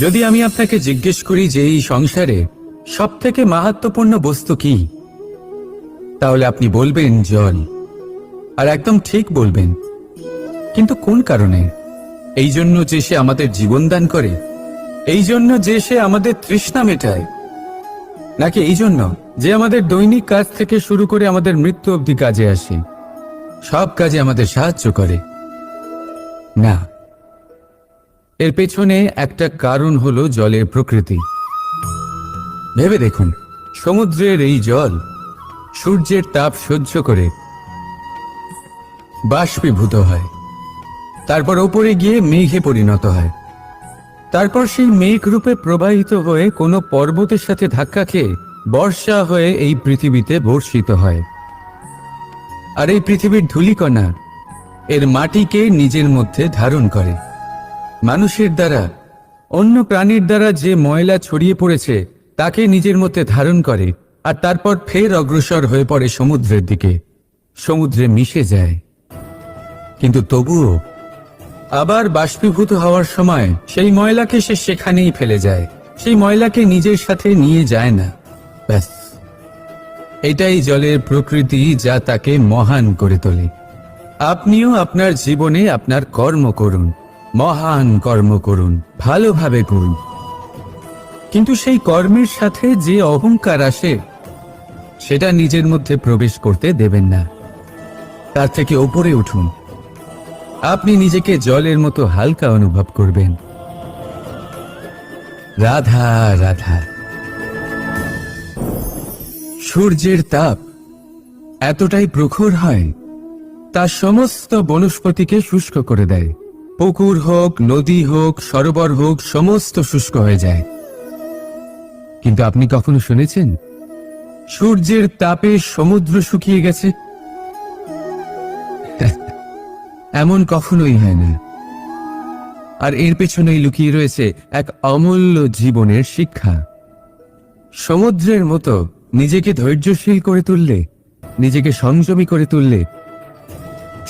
যদি আমি আপনাকে জিজ্ঞেস করি যে এই সংসারে সবথেকে মাহাত্ম্যপূর্ণ বস্তু কি, তাহলে আপনি বলবেন জল। আর একদম ঠিক বলবেন। কিন্তু কোন কারণে? এই জন্য যে সে আমাদের জীবন দান করে? এই জন্য যে সে আমাদের তৃষ্ণা মেটায়? নাকি এই জন্য যে আমাদের দৈনিক কাজ থেকে শুরু করে আমাদের মৃত্যু অবধি কাজে আসে, সব কাজে আমাদের সাহায্য করে? না, এর পেছনে একটা কারণ হলো জলের প্রকৃতি। ভেবে দেখুন, সমুদ্রের এই জল সূর্যের তাপ সহ্য করে বাষ্পীভূত হয়, তারপর ওপরে গিয়ে মেঘে পরিণত হয়, তারপর সেই মেঘ রূপে প্রবাহিত হয়ে কোনো পর্বতের সাথে ধাক্কা খেয়ে বর্ষা হয়ে এই পৃথিবীতে বর্ষিত হয়। আর এই পৃথিবীর ধূলিকণা এর মাটিকে নিজের মধ্যে ধারণ করে। মানুষের দ্বারা, অন্য প্রাণীর দ্বারা যে ময়লা ছড়িয়ে পড়েছে তাকে নিজের মধ্যে ধারণ করে, আর তারপর ফের অগ্রসর হয়ে পড়ে সমুদ্রের দিকে, সমুদ্রে মিশে যায়। কিন্তু তবুও আবার বাষ্পীভূত হওয়ার সময় সেই ময়লাকে সে সেখানেই ফেলে যায়, সেই ময়লাকে নিজের সাথে নিয়ে যায় না। ব্যাস, এটাই জলের প্রকৃতি, যা তাকে মহান করে তোলে। আপনিও আপনার জীবনে আপনার কর্ম করুন, মহান কর্ম করুন, ভালোভাবে করুন, কিন্তু সেই কর্মের সাথে যে অহংকার আসে সেটা নিজের মধ্যে প্রবেশ করতে দেবেন না। তার থেকে ওপরে উঠুন। আপনি নিজেকে জলের মতো হালকা অনুভব করবেন। রাধা রাধা। সূর্যের তাপ এতটাই প্রখর হয়, তা সমস্ত বনস্পতিকে শুষ্ক করে দেয়। পুকুর হোক, নদী হোক, সরোবর হোক, সমস্ত শুষ্ক হয়ে যায়। কিন্তু আপনি কখনো শুনেছেন সূর্যের তাপে সমুদ্র শুকিয়ে গেছে? এমন কখনোই হয় না। আর এর পেছনেই লুকিয়ে রয়েছে এক অমূল্য জীবনের শিক্ষা। সমুদ্রের মতো নিজেকে ধৈর্যশীল করে তুললে, নিজেকে সংযমী করে তুললে,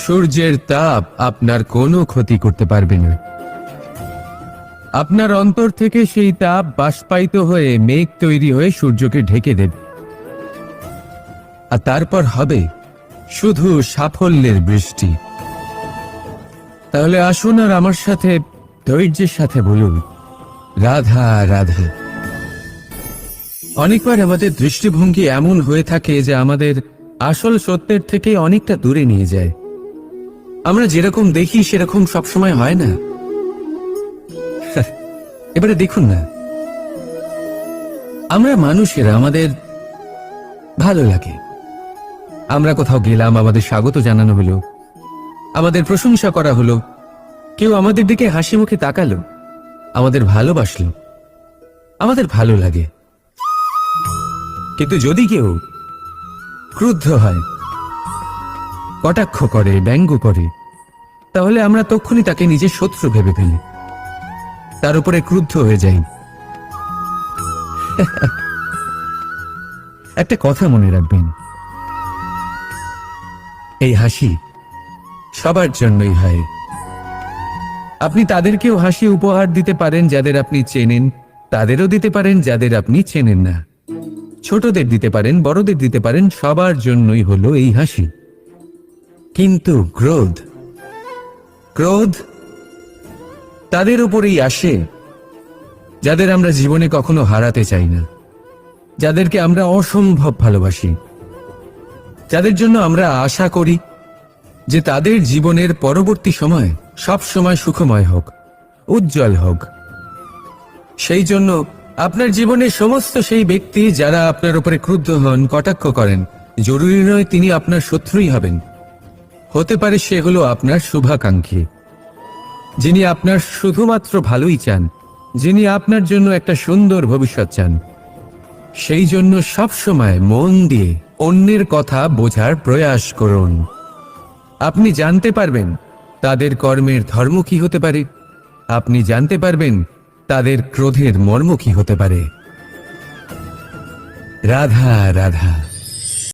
সূর্যের তাপ আপনার কোনো ক্ষতি করতে পারবে না। আপনার অন্তর থেকে সেই তাপ বাষ্পায়িত হয়ে মেঘ তৈরি হয়ে সূর্যকে ঢেকে দেবে, আর তারপর হবে শুধু সাফল্যের বৃষ্টি। তাহলে আসুন আর আমার সাথে ধৈর্যের সাথে বলুন, রাধা রাধা। অনেকবার আমাদের দৃষ্টিভঙ্গি এমন হয়ে থাকে যে আমাদের আসল সত্যের থেকে অনেকটা দূরে নিয়ে যায়। আমরা যেরকম দেখি সেরকম সবসময় হয় না। এবারে দেখুন না, আমরা মানুষেরা, আমাদের ভালো লাগে। আমরা কোথাও গেলাম, আমাদের স্বাগত জানানো হলো, আমাদের প্রশংসা করা হলো, কেউ আমাদের দিকে হাসি মুখে তাকালো, আমাদের ভালোবাসলো, আমাদের ভালো লাগে। কিন্তু যদি কেউ ক্রুদ্ধ হয়, কটাক্ষ করে, ব্যঙ্গ করে, তাহলে আমরা তক্ষুনি তাকে নিজের শত্রু ভেবে ফেলি, তার উপরে ক্রুদ্ধ হয়ে যাই। একটা কথা মনে রাখবেন, এই হাসি সবার জন্যই হয়। আপনি তাদেরকেও হাসি উপহার দিতে পারেন যাদের আপনি চেনেন, তাদেরও দিতে পারেন যাদের আপনি চেনেন না। ছোটদের দিতে পারেন, বড়দের দিতে পারেন, সবার জন্যই হলো এই হাসি। কিন্তু ক্রোধ, ক্রোধ তাদের উপরেই আসে যাদের আমরা জীবনে কখনো হারাতে চাই না, যাদেরকে আমরা অসম্ভব ভালোবাসি, যাদের জন্য আমরা আশা করি যে তাদের জীবনের পরবর্তী সময় সব সময় সুখময় হোক, উজ্জ্বল হোক। সেই জন্য আপনার জীবনের সমস্ত সেই ব্যক্তি যারা আপনার উপরে ক্রুদ্ধ হন, কটাক্ষ করেন, জরুরি নয় তিনি আপনার শত্রুই হবেন। হতে পারে সে হলো আপনার শুভাকাঙ্ক্ষী, যিনি আপনার শুধুমাত্র ভালোই চান, যিনি আপনার জন্য একটা সুন্দর ভবিষ্যৎ চান। সেই জন্য সবসময় মন দিয়ে অন্যের কথা বোঝার প্রয়াস করুন। আপনি জানতে পারবেন তাদের কর্মের ধর্ম কি হতে পারে, আপনি জানতে পারবেন তাদের ক্রোধের মর্ম কি হতে পারে। রাধা রাধা।